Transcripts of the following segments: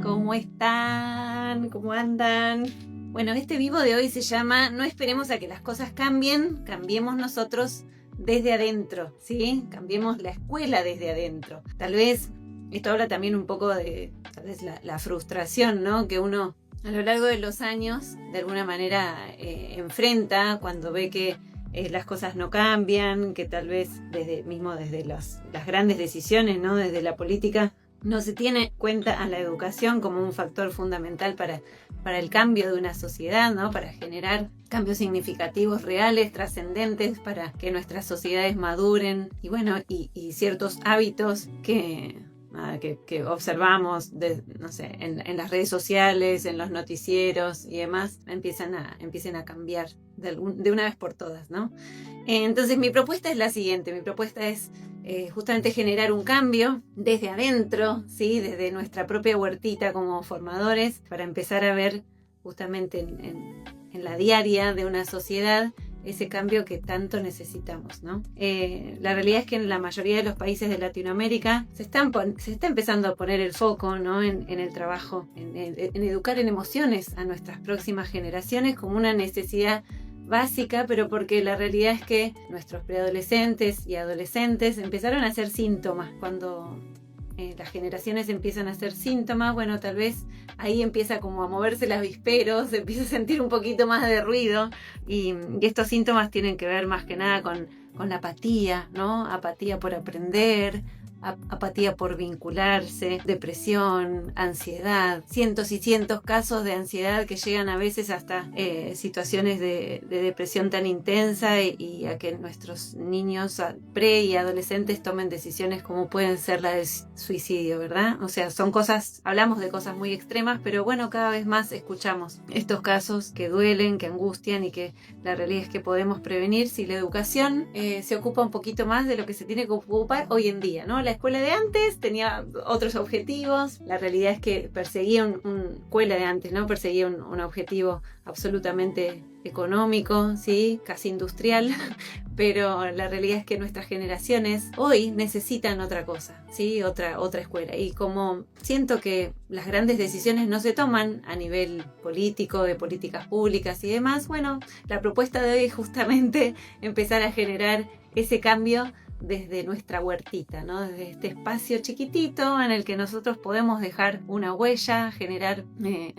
¿Cómo están? ¿Cómo andan? Bueno, este vivo de hoy se llama No esperemos a que las cosas cambien, cambiemos nosotros desde adentro, ¿sí? Cambiemos la escuela desde adentro. Tal vez esto habla también un poco de tal vez la frustración, ¿no? Que uno a lo largo de los años de alguna manera enfrenta cuando ve que las cosas no cambian, que tal vez desde las grandes decisiones, ¿no? Desde la política no se tiene cuenta a la educación como un factor fundamental para el cambio de una sociedad, ¿no? Para generar cambios significativos, reales, trascendentes, para que nuestras sociedades maduren y ciertos hábitos que observamos en las redes sociales, en los noticieros y demás, empiecen a cambiar de una vez por todas, ¿no? Entonces mi propuesta es la siguiente, mi propuesta es justamente generar un cambio desde adentro, ¿sí? Desde nuestra propia huertita como formadores, para empezar a ver justamente en la diaria de una sociedad ese cambio que tanto necesitamos, ¿no? La realidad es que en la mayoría de los países de Latinoamérica se está empezando a poner el foco, ¿no? en el trabajo, en educar en emociones a nuestras próximas generaciones como una necesidad básica, pero porque la realidad es que nuestros preadolescentes y adolescentes empezaron a hacer síntomas. Cuando las generaciones empiezan a hacer síntomas, bueno, tal vez ahí empieza como a moverse el avispero, se empieza a sentir un poquito más de ruido y estos síntomas tienen que ver más que nada con la apatía, ¿no? Apatía por aprender, apatía por vincularse, depresión, ansiedad, cientos y cientos casos de ansiedad que llegan a veces hasta situaciones de depresión tan intensa y a que nuestros niños pre y adolescentes tomen decisiones como pueden ser la del suicidio, ¿verdad? O sea, hablamos de cosas muy extremas, pero bueno, cada vez más escuchamos estos casos que duelen, que angustian y que la realidad es que podemos prevenir si la educación se ocupa un poquito más de lo que se tiene que ocupar hoy en día, ¿no? La escuela de antes tenía otros objetivos. La realidad es que perseguía perseguía un objetivo absolutamente económico, ¿sí? Casi industrial, pero la realidad es que nuestras generaciones hoy necesitan otra cosa, ¿sí? Otra escuela. Y como siento que las grandes decisiones no se toman a nivel político, de políticas públicas y demás, bueno, la propuesta de hoy es justamente empezar a generar ese cambio desde nuestra huertita, ¿no? Desde este espacio chiquitito en el que nosotros podemos dejar una huella, generar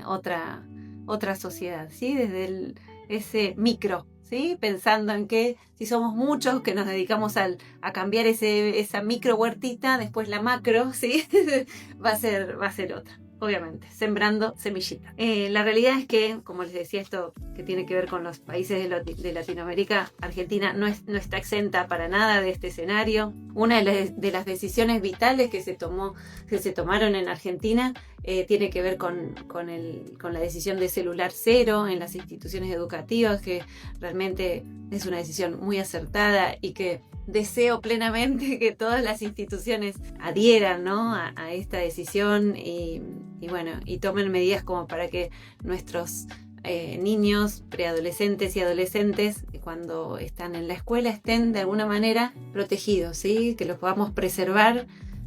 otra sociedad, ¿sí? Desde ese micro, ¿sí? Pensando en que si somos muchos que nos dedicamos a cambiar esa micro huertita, después la macro, ¿sí? va a ser otra. Obviamente, sembrando semillitas. La realidad es que, como les decía, esto que tiene que ver con los países de Latinoamérica, Argentina no está exenta para nada de este escenario. Una de las decisiones vitales que se tomaron en Argentina tiene que ver con la decisión de celular cero en las instituciones educativas, que realmente es una decisión muy acertada y que deseo plenamente que todas las instituciones adhieran, ¿no? a esta decisión y tomen medidas como para que nuestros niños, preadolescentes y adolescentes, cuando están en la escuela, estén de alguna manera protegidos, ¿sí? Que los podamos preservar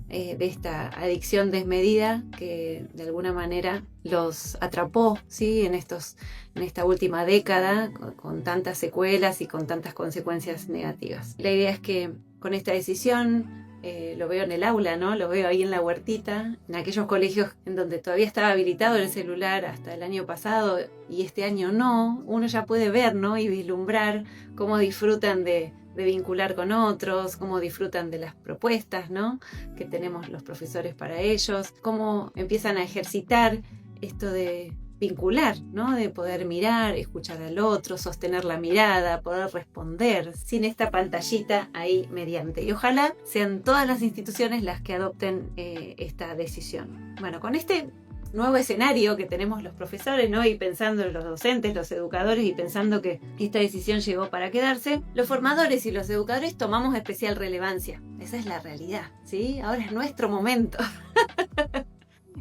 de esta adicción desmedida que de alguna manera los atrapó, ¿sí? en esta última década con tantas secuelas y con tantas consecuencias negativas. La idea es que con esta decisión lo veo en el aula, ¿no? Lo veo ahí en la huertita, en aquellos colegios en donde todavía estaba habilitado el celular hasta el año pasado y este año no, uno ya puede ver, ¿no? y vislumbrar cómo disfrutan de vincular con otros, cómo disfrutan de las propuestas, ¿no? que tenemos los profesores para ellos, cómo empiezan a ejercitar esto de vincular, ¿no? De poder mirar, escuchar al otro, sostener la mirada, poder responder sin esta pantallita ahí mediante. Y ojalá sean todas las instituciones las que adopten esta decisión. Bueno, con este nuevo escenario que tenemos los profesores, ¿no? y pensando en los docentes, los educadores y pensando que esta decisión llegó para quedarse, los formadores y los educadores tomamos especial relevancia. Esa es la realidad, ¿sí? Ahora es nuestro momento.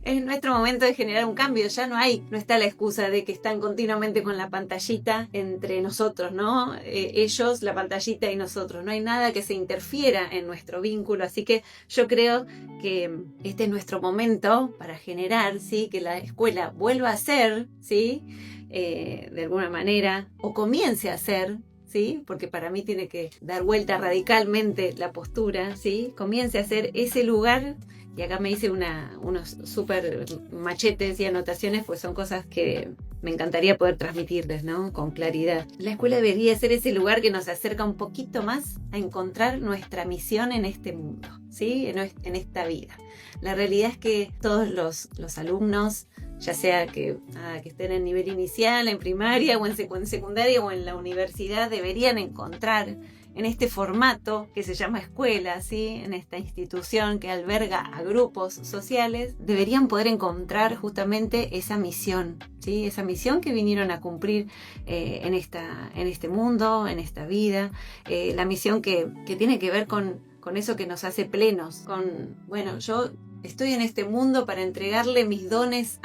es nuestro momento de generar un cambio. Ya no está la excusa de que están continuamente con la pantallita entre nosotros, ¿no? Ellos, la pantallita y nosotros. No hay nada que se interfiera en nuestro vínculo. Así que yo creo que este es nuestro momento para generar, ¿sí? Que la escuela vuelva a ser, ¿sí? De alguna manera, o comience a ser, ¿sí? Porque para mí tiene que dar vuelta radicalmente la postura, ¿sí? Comience a ser ese lugar. Y acá me hice unos súper machetes y anotaciones, pues son cosas que me encantaría poder transmitirles, ¿no? Con claridad. La escuela debería ser ese lugar que nos acerca un poquito más a encontrar nuestra misión en este mundo, ¿sí? En esta vida. La realidad es que todos los alumnos, ya sea que estén en nivel inicial, en primaria o en secundaria o en la universidad, deberían encontrar en este formato que se llama escuela, ¿sí? En esta institución que alberga a grupos sociales, deberían poder encontrar justamente esa misión, ¿sí? Esa misión que vinieron a cumplir en este mundo, en esta vida, la misión que tiene que ver con eso que nos hace plenos, yo estoy en este mundo para entregarle mis dones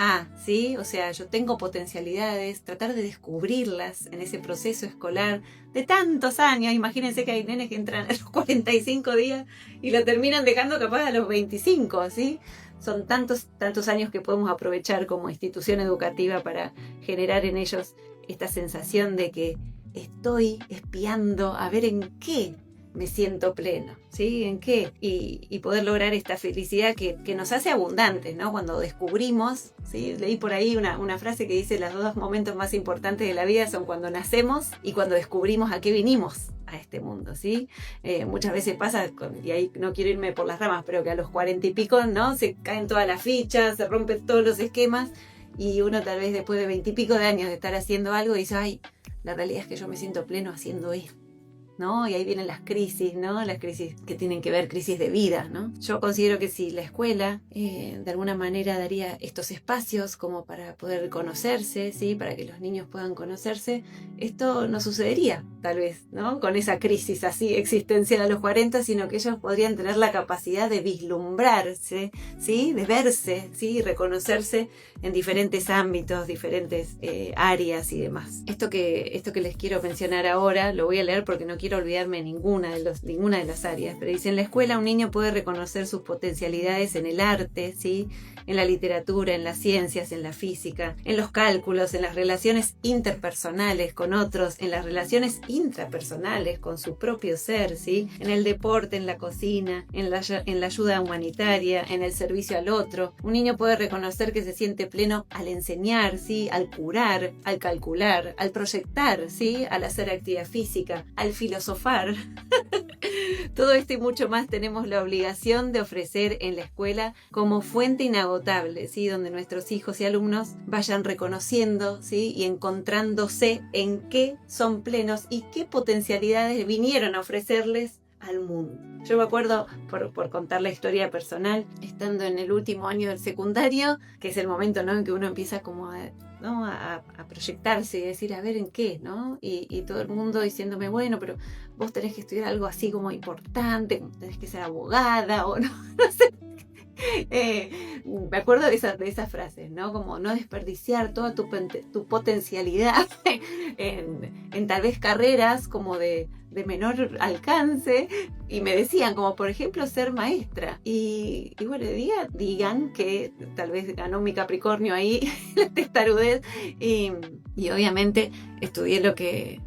¿sí? O sea, yo tengo potencialidades, tratar de descubrirlas en ese proceso escolar de tantos años. Imagínense que hay nenes que entran a los 45 días y lo terminan dejando capaz a los 25, ¿sí? Son tantos años que podemos aprovechar como institución educativa para generar en ellos esta sensación de que estoy espiando a ver en qué me siento pleno, ¿sí? ¿En qué? Y poder lograr esta felicidad que nos hace abundantes, ¿no? Cuando descubrimos, ¿sí? Leí por ahí una frase que dice: los dos momentos más importantes de la vida son cuando nacemos y cuando descubrimos a qué vinimos a este mundo, ¿sí? Muchas veces pasa, y ahí no quiero irme por las ramas, pero que a los 40 y pico, ¿no? Se caen todas las fichas, se rompen todos los esquemas, y uno tal vez después de 20 y pico de años de estar haciendo algo dice: ay, la realidad es que yo me siento pleno haciendo esto, ¿no? Y ahí vienen las crisis, ¿no? Las crisis que tienen que ver, crisis de vida, ¿no? Yo considero que si la escuela de alguna manera daría estos espacios como para poder conocerse, ¿sí? Para que los niños puedan conocerse, esto no sucedería, tal vez, ¿no? Con esa crisis así existencial a los 40, sino que ellos podrían tener la capacidad de vislumbrarse, ¿sí? De verse, ¿sí? Reconocerse en diferentes ámbitos, diferentes áreas y demás. Esto que les quiero mencionar ahora, lo voy a leer porque no quiero olvidarme ninguna de las áreas, pero dice: en la escuela un niño puede reconocer sus potencialidades en el arte, ¿sí? En la literatura, en las ciencias, en la física, en los cálculos, en las relaciones interpersonales con otros, en las relaciones intrapersonales con su propio ser, ¿sí? En el deporte, en la cocina, en la ayuda humanitaria, en el servicio al otro. Un niño puede reconocer que se siente pleno al enseñar, ¿sí? Al curar, al calcular, al proyectar, ¿sí? Al hacer actividad física, al filosofar. Todo esto y mucho más tenemos la obligación de ofrecer en la escuela como fuente inagotable, ¿sí? Donde nuestros hijos y alumnos vayan reconociendo, ¿sí? Y encontrándose en qué son plenos y qué potencialidades vinieron a ofrecerles al mundo. Yo me acuerdo, por contar la historia personal, estando en el último año del secundario, que es el momento, ¿no? En que uno empieza como a proyectarse y decir, a ver en qué, ¿no? Y todo el mundo diciéndome: bueno, pero vos tenés que estudiar algo así como importante, tenés que ser abogada o no, no sé. Me acuerdo de esas frases, ¿no? Como no desperdiciar toda tu potencialidad en tal vez carreras como de menor alcance, y me decían como por ejemplo ser maestra, y bueno, digan que tal vez ganó mi Capricornio ahí, la testarudez, y obviamente estudié lo que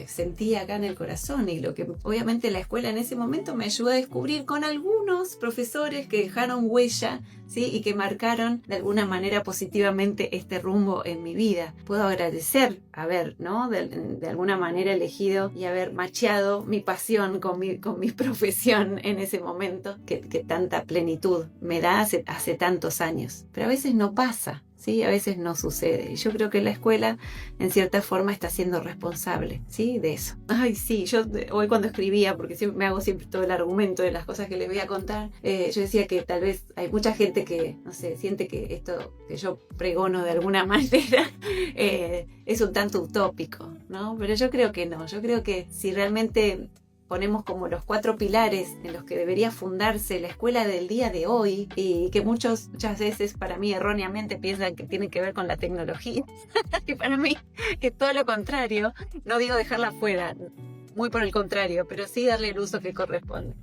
sentía acá en el corazón, y lo que obviamente la escuela en ese momento me ayudó a descubrir con algunos profesores que dejaron huella, ¿sí? Y que marcaron de alguna manera positivamente este rumbo en mi vida. Puedo agradecer haber, ¿no? de alguna manera elegido y haber macheado mi pasión con mi profesión en ese momento, que tanta plenitud me da hace tantos años. Pero a veces no pasa, ¿sí? A veces no sucede. Y yo creo que la escuela, en cierta forma, está siendo responsable, ¿sí? De eso. Ay, sí, yo hoy cuando escribía, porque me hago siempre todo el argumento de las cosas que les voy a contar, yo decía que tal vez hay mucha gente que, no sé, siente que esto que yo pregono de alguna manera es un tanto utópico, ¿no? Pero yo creo que no. Yo creo que si realmente ponemos como los 4 pilares en los que debería fundarse la escuela del día de hoy, y que muchas veces para mí erróneamente piensan que tiene que ver con la tecnología, y para mí es todo lo contrario. No digo dejarla fuera, muy por el contrario, pero sí darle el uso que corresponde.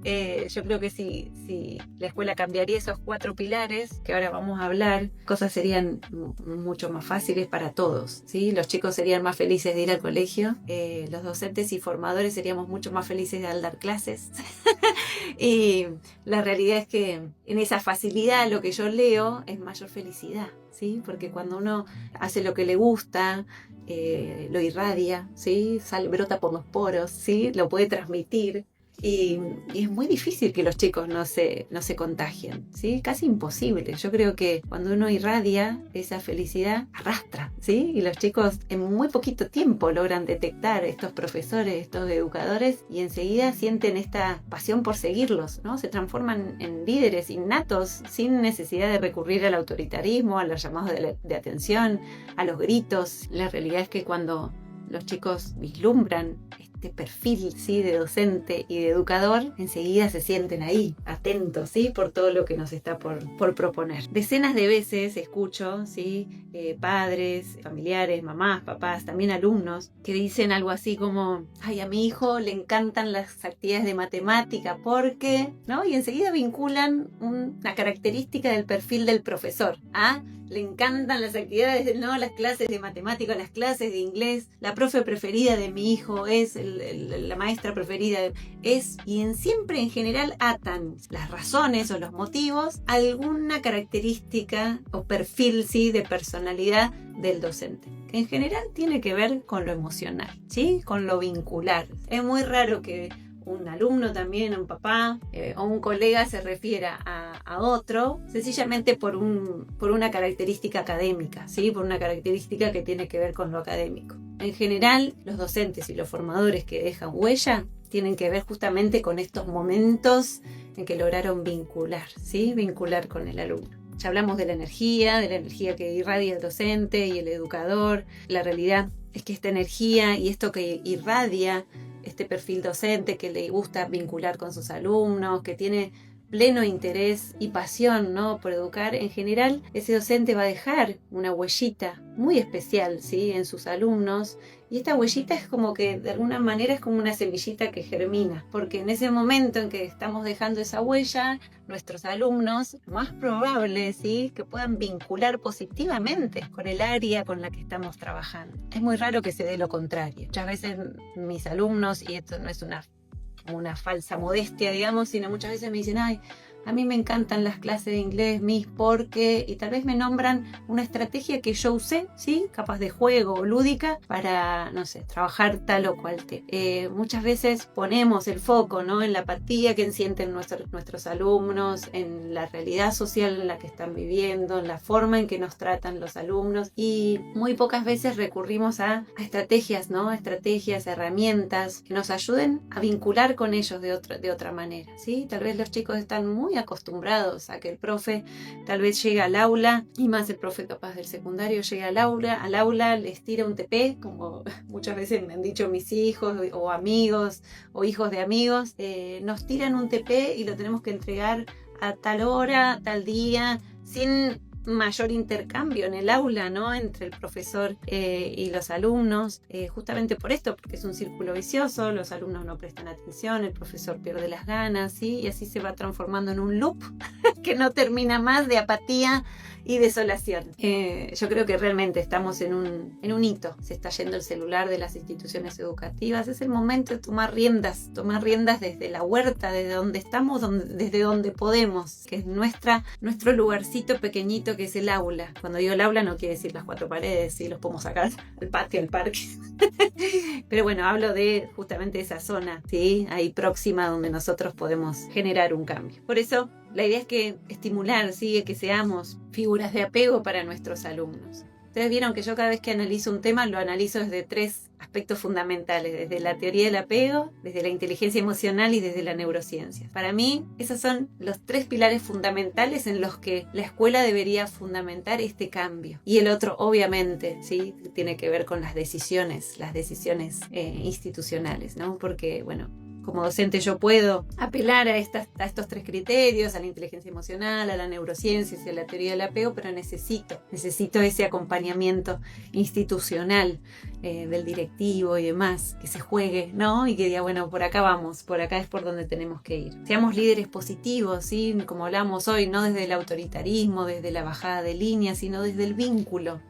Yo creo que si la escuela cambiaría esos 4 pilares que ahora vamos a hablar, cosas serían mucho más fáciles para todos, ¿sí? Los chicos serían más felices de ir al colegio, los docentes y formadores seríamos mucho más felices de al dar clases. Y la realidad es que en esa facilidad lo que yo leo es mayor felicidad, ¿sí? Porque cuando uno hace lo que le gusta, lo irradia, ¿sí? Brota por los poros, ¿sí? Lo puede transmitir. Y es muy difícil que los chicos no se contagien, ¿sí? Casi imposible. Yo creo que cuando uno irradia esa felicidad, arrastra, ¿sí? Y los chicos en muy poquito tiempo logran detectar estos profesores, estos educadores, y enseguida sienten esta pasión por seguirlos, ¿no? Se transforman en líderes innatos sin necesidad de recurrir al autoritarismo, a los llamados de atención, a los gritos. La realidad es que cuando los chicos vislumbran este perfil, ¿sí?, de docente y de educador, enseguida se sienten ahí, atentos, ¿sí?, por todo lo que nos está por proponer. Decenas de veces escucho, ¿sí?, padres, familiares, mamás, papás, también alumnos, que dicen algo así como: ay, a mi hijo le encantan las actividades de matemática porque, ¿no? Y enseguida vinculan una característica del perfil del profesor. Le encantan las actividades, ¿no? Las clases de matemáticas, las clases de inglés, la profe preferida de mi hijo es, la maestra preferida es, y siempre en general atan las razones o los motivos a alguna característica o perfil, ¿sí?, de personalidad del docente, que en general tiene que ver con lo emocional, ¿sí?, con lo vincular. Es muy raro que un alumno también, un papá o un colega se refiera a otro sencillamente por una característica académica, ¿sí?, por una característica que tiene que ver con lo académico. En general, los docentes y los formadores que dejan huella tienen que ver justamente con estos momentos en que lograron vincular, ¿sí?, vincular con el alumno. Ya hablamos de la energía que irradia el docente y el educador. La realidad es que esta energía y esto que irradia este perfil docente, que le gusta vincular con sus alumnos, que tiene pleno interés y pasión, ¿no?, por educar, en general ese docente va a dejar una huellita muy especial, ¿sí?, en sus alumnos, y esta huellita es como que de alguna manera es como una semillita que germina, porque en ese momento en que estamos dejando esa huella, nuestros alumnos, más probable, ¿sí?, que puedan vincular positivamente con el área con la que estamos trabajando. Es muy raro que se dé lo contrario. Muchas veces mis alumnos, y esto no es una falsa modestia, digamos, sino muchas veces me dicen: ay, a mí me encantan las clases de inglés, Miss, porque, y tal vez me nombran una estrategia que yo usé, ¿sí?, capaz de juego o lúdica, para, no sé, trabajar tal o cual tema. Muchas veces ponemos el foco, ¿no?, en la apatía que sienten nuestros alumnos, en la realidad social en la que están viviendo, en la forma en que nos tratan los alumnos, y muy pocas veces recurrimos a estrategias, ¿no?, estrategias, herramientas que nos ayuden a vincular con ellos de otra manera, ¿sí? Tal vez los chicos están muy acostumbrados a que el profe tal vez llega al aula, y más el profe capaz del secundario, llega al aula, les tira un TP, como muchas veces me han dicho mis hijos o amigos o hijos de amigos, nos tiran un TP y lo tenemos que entregar a tal hora, tal día, sin mayor intercambio en el aula, ¿no?, entre el profesor y los alumnos, justamente por esto, porque es un círculo vicioso, los alumnos no prestan atención, el profesor pierde las ganas, ¿sí?, y así se va transformando en un loop que no termina más, de apatía y desolación. Yo creo que realmente estamos en un hito. Se está yendo el celular de las instituciones educativas. Es el momento de tomar riendas desde la huerta, desde donde estamos, desde donde podemos, que es nuestro lugarcito pequeñito, que es el aula. Cuando digo el aula no quiere decir las 4 paredes, sí, los podemos sacar al patio, al parque. Pero bueno, hablo de justamente esa zona, ¿sí?, ahí próxima, donde nosotros podemos generar un cambio. Por eso, la idea es que estimular, ¿sí?, que seamos figuras de apego para nuestros alumnos. Ustedes vieron que yo cada vez que analizo un tema lo analizo desde 3 aspectos fundamentales: desde la teoría del apego, desde la inteligencia emocional y desde la neurociencia. Para mí, esos son los 3 pilares fundamentales en los que la escuela debería fundamentar este cambio. Y el otro, obviamente, ¿sí?, tiene que ver con las decisiones institucionales, ¿no? Porque, bueno, como docente yo puedo apelar a estos 3 criterios, a la inteligencia emocional, a la neurociencia y a la teoría del apego, pero necesito ese acompañamiento institucional del directivo y demás, que se juegue, ¿no? Y que diga, bueno, por acá vamos, por acá es por donde tenemos que ir. Seamos líderes positivos, ¿sí? Como hablamos hoy, no desde el autoritarismo, desde la bajada de línea, sino desde el vínculo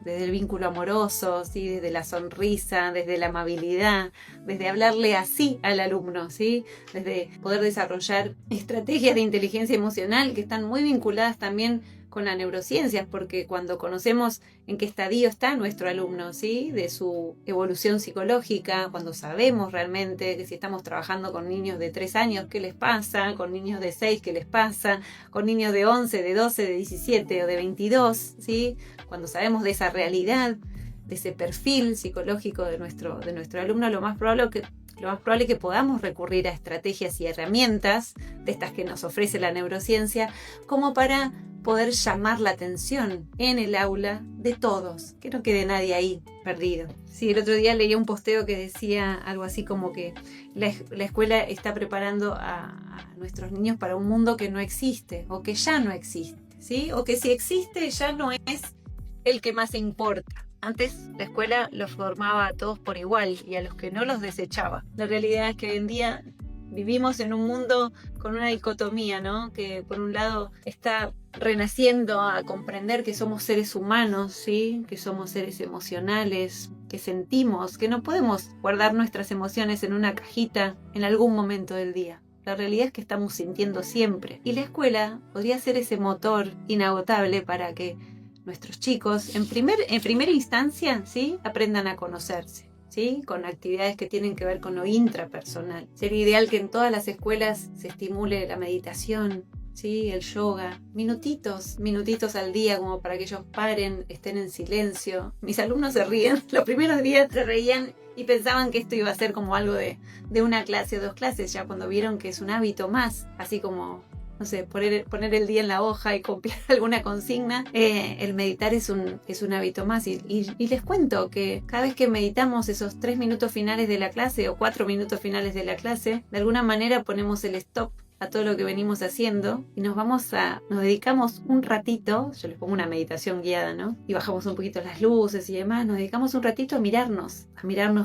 amoroso, ¿sí? Desde la sonrisa, desde la amabilidad, desde hablarle así al alumno, ¿sí? Desde poder desarrollar estrategias de inteligencia emocional que están muy vinculadas también con las neurociencias, porque cuando conocemos en qué estadio está nuestro alumno, ¿sí? De su evolución psicológica, cuando sabemos realmente que si estamos trabajando con niños de 3 años, ¿qué les pasa? Con niños de 6, ¿qué les pasa? Con niños de 11, de 12, de 17 o de 22, ¿sí? Cuando sabemos de esa realidad, de ese perfil psicológico de nuestro alumno, lo más probable es que podamos recurrir a estrategias y herramientas de estas que nos ofrece la neurociencia, como para poder llamar la atención en el aula de todos, que no quede nadie ahí perdido. Sí, el otro día leí un posteo que decía algo así como que la escuela está preparando a nuestros niños para un mundo que no existe, o que ya no existe, ¿sí? O que si existe ya no es el que más importa. Antes la escuela los formaba a todos por igual y a los que no los desechaba. La realidad es que hoy en día vivimos en un mundo con una dicotomía, ¿no? Que por un lado está renaciendo a comprender que somos seres humanos, ¿sí? Que somos seres emocionales, que sentimos, que no podemos guardar nuestras emociones en una cajita en algún momento del día. La realidad es que estamos sintiendo siempre. Y la escuela podría ser ese motor inagotable para que nuestros chicos, en primera instancia, ¿sí? Aprendan a conocerse, ¿sí? Con actividades que tienen que ver con lo intrapersonal. Sería ideal que en todas las escuelas se estimule la meditación, ¿sí? El yoga, minutitos al día, como para que ellos paren, estén en silencio. Mis alumnos se ríen, los primeros días se reían y pensaban que esto iba a ser como algo de una clase o 2 clases, ya cuando vieron que es un hábito más, así como, no sé, poner el día en la hoja y copiar alguna consigna. El meditar es un hábito más y les cuento que cada vez que meditamos esos 3 minutos finales de la clase o 4 minutos finales de la clase, de alguna manera ponemos el stop a todo lo que venimos haciendo y nos dedicamos un ratito, yo les pongo una meditación guiada, ¿no? Y bajamos un poquito las luces y demás, nos dedicamos un ratito a mirarnos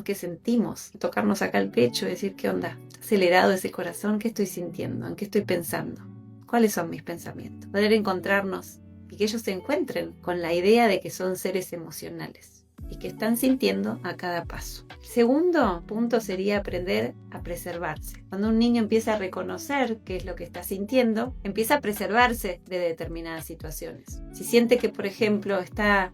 qué sentimos, a tocarnos acá el pecho, decir qué onda, ¿está acelerado ese corazón? ¿Qué estoy sintiendo? ¿En qué estoy pensando? ¿Cuáles son mis pensamientos? Poder encontrarnos y que ellos se encuentren con la idea de que son seres emocionales y que están sintiendo a cada paso. El segundo punto sería aprender a preservarse. Cuando un niño empieza a reconocer qué es lo que está sintiendo, empieza a preservarse de determinadas situaciones. Si siente que, por ejemplo, está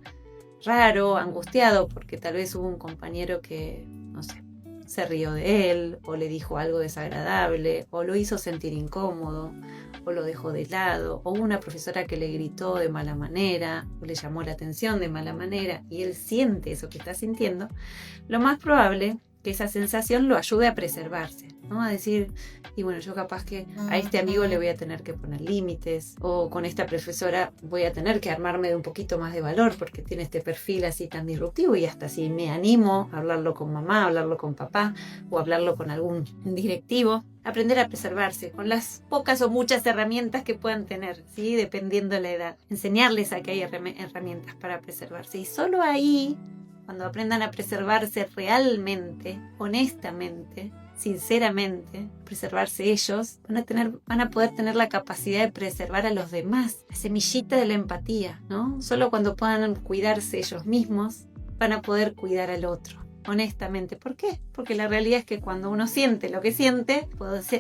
raro, angustiado, porque tal vez hubo un compañero que, no sé, se rió de él, o le dijo algo desagradable, o lo hizo sentir incómodo, o lo dejó de lado, o una profesora que le gritó de mala manera, o le llamó la atención de mala manera, y él siente eso que está sintiendo, lo más probable que esa sensación lo ayude a preservarse, ¿no? A decir, y bueno, yo capaz que a este amigo le voy a tener que poner límites, o con esta profesora voy a tener que armarme de un poquito más de valor porque tiene este perfil así tan disruptivo, y hasta si me animo a hablarlo con mamá, a hablarlo con papá, o hablarlo con algún directivo. Aprender a preservarse con las pocas o muchas herramientas que puedan tener, ¿sí? Dependiendo de la edad. Enseñarles a que hay herramientas para preservarse. Y solo ahí, cuando aprendan a preservarse realmente, honestamente, sinceramente, preservarse ellos, van a poder tener la capacidad de preservar a los demás. La semillita de la empatía, ¿no? Solo cuando puedan cuidarse ellos mismos, van a poder cuidar al otro. Honestamente, ¿por qué? Porque la realidad es que cuando uno siente lo que siente,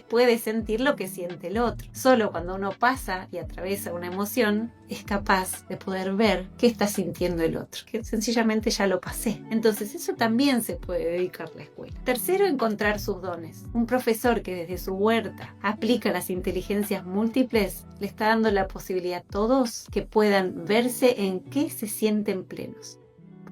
puede sentir lo que siente el otro. Solo cuando uno pasa y atraviesa una emoción, es capaz de poder ver qué está sintiendo el otro, que sencillamente ya lo pasé. Entonces eso también se puede dedicar a la escuela. Tercero, encontrar sus dones. Un profesor que desde su huerta aplica las inteligencias múltiples, le está dando la posibilidad a todos que puedan verse en qué se sienten plenos.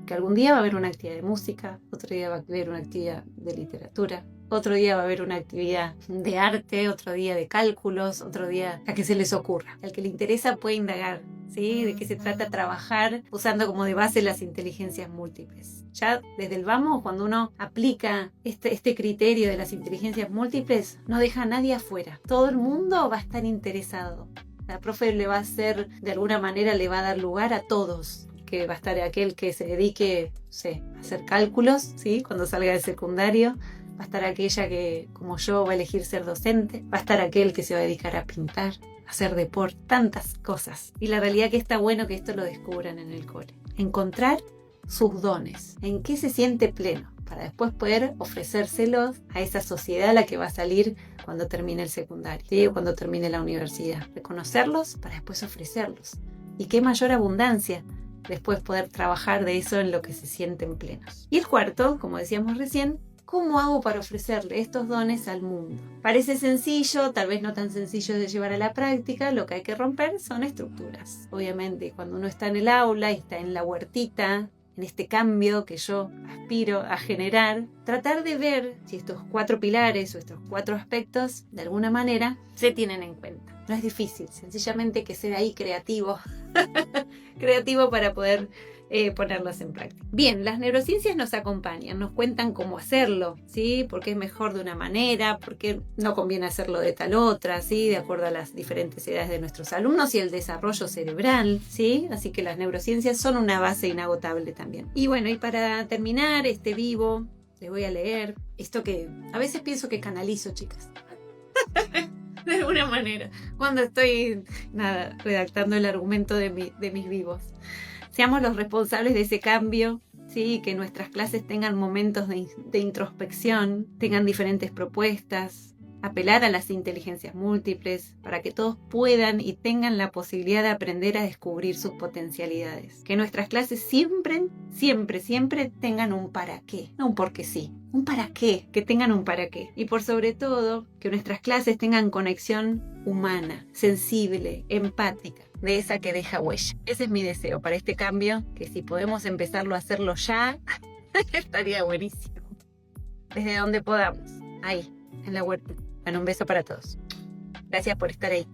Que algún día va a haber una actividad de música, otro día va a haber una actividad de literatura, otro día va a haber una actividad de arte, otro día de cálculos, otro día a que se les ocurra. Al que le interesa puede indagar, ¿sí? De qué se trata trabajar usando como de base las inteligencias múltiples. Ya desde el vamos, cuando uno aplica este criterio de las inteligencias múltiples, no deja a nadie afuera. Todo el mundo va a estar interesado. La profe le va a hacer, de alguna manera le va a dar lugar a todos. Que va a estar aquel que se dedique, no sé, a hacer cálculos, ¿sí? Cuando salga del secundario. Va a estar aquella que, como yo, va a elegir ser docente. Va a estar aquel que se va a dedicar a pintar, a hacer deporte, tantas cosas. Y la realidad que está bueno que esto lo descubran en el cole. Encontrar sus dones, en qué se siente pleno, para después poder ofrecérselos a esa sociedad a la que va a salir cuando termine el secundario, ¿sí? O cuando termine la universidad. Reconocerlos para después ofrecerlos. Y qué mayor abundancia después poder trabajar de eso en lo que se sienten plenos. Y el cuarto, como decíamos recién, ¿cómo hago para ofrecerle estos dones al mundo? Parece sencillo, tal vez no tan sencillo de llevar a la práctica. Lo que hay que romper son estructuras. Obviamente, cuando uno está en el aula y está en la huertita, en este cambio que yo aspiro a generar, tratar de ver si estos 4 pilares o estos 4 aspectos, de alguna manera, se tienen en cuenta. No es difícil, sencillamente hay que ser ahí creativo. Creativo para poder ponerlos en práctica. Bien, las neurociencias nos acompañan, nos cuentan cómo hacerlo, ¿sí? Por qué es mejor de una manera, por qué no conviene hacerlo de tal otra, ¿sí? De acuerdo a las diferentes edades de nuestros alumnos y el desarrollo cerebral, ¿sí? Así que las neurociencias son una base inagotable también. Y bueno, y para terminar este vivo, les voy a leer esto que a veces pienso que canalizo, chicas. De alguna manera, cuando estoy redactando el argumento de mis vivos. Seamos los responsables de ese cambio, ¿sí? Que nuestras clases tengan momentos de introspección, tengan diferentes propuestas, apelar a las inteligencias múltiples para que todos puedan y tengan la posibilidad de aprender a descubrir sus potencialidades. Que nuestras clases siempre tengan un para qué, no un porque sí. Un para qué, que tengan un para qué. Y por sobre todo, que nuestras clases tengan conexión humana, sensible, empática, de esa que deja huella. Ese es mi deseo para este cambio, que si podemos empezarlo a hacerlo ya, estaría buenísimo. Desde donde podamos, ahí, en la huerta. Bueno, un beso para todos. Gracias por estar ahí.